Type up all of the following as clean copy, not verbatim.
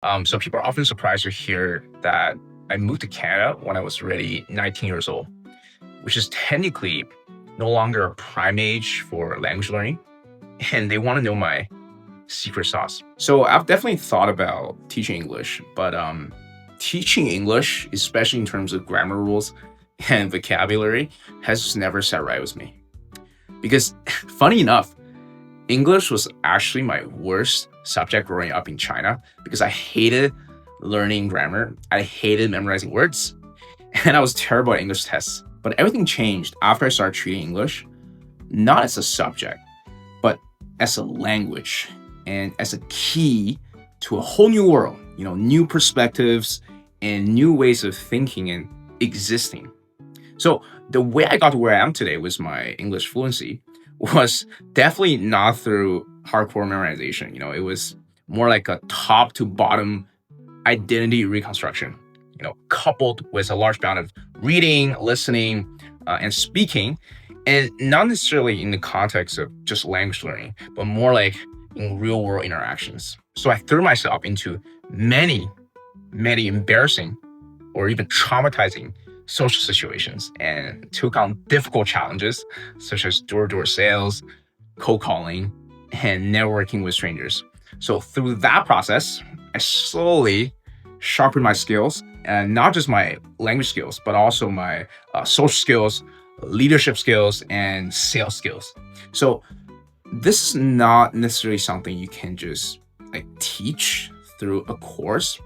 So people are often surprised to hear that I moved to Canada when I was already 19 years old, which is technically no longer a prime age for language learning. And they want to know my secret sauce. So I've definitely thought about teaching English, but teaching English, especially in terms of grammar rules and vocabulary, has just never sat right with me. Because funny enough, English was actually my worst subject growing up in China because I hated learning grammar. I hated memorizing words, and I was terrible at English tests. But everything changed after I started treating English not as a subject, but as a language and as a key to a whole new world, new perspectives and new ways of thinking and existing. So the way I got to where I am today with my English fluency was definitely not through hardcore memorization. It was more like a top to bottom identity reconstruction, coupled with a large amount of reading, listening, and speaking, and not necessarily in the context of just language learning, but more like in real world interactions. So I threw myself into many embarrassing or even traumatizing social situations and took on difficult challenges such as door-to-door sales, cold calling, and networking with strangers. So through that process, I slowly sharpened my skills, and not just my language skills, but also my social skills, leadership skills, and sales skills. So this is not necessarily something you can just teach through a course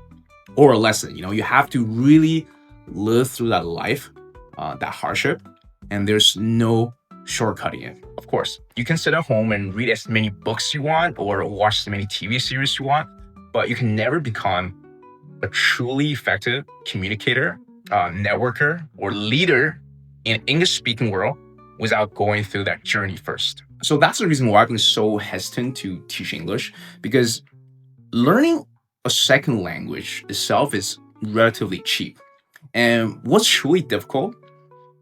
or a lesson. You have to really live through that life, that hardship, and there's no shortcutting it. Of course, you can sit at home and read as many books you want or watch as many TV series you want, but you can never become a truly effective communicator, networker, or leader in an English-speaking world without going through that journey first. So that's the reason why I've been so hesitant to teach English, because learning a second language itself is relatively cheap. And what's truly difficult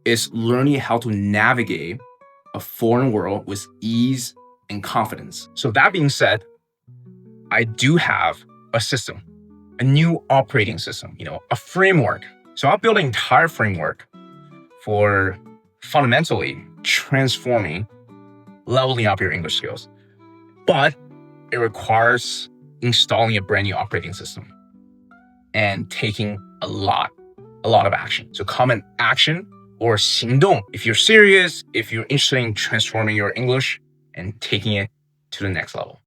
is learning how to navigate a foreign world with ease and confidence. So that being said, I do have a system, a new operating system, a framework. So I'll build an entire framework for fundamentally transforming, leveling up your English skills. But it requires installing a brand new operating system and taking a lot of action. So common action or 行动 if you're serious, if you're interested in transforming your English and taking it to the next level.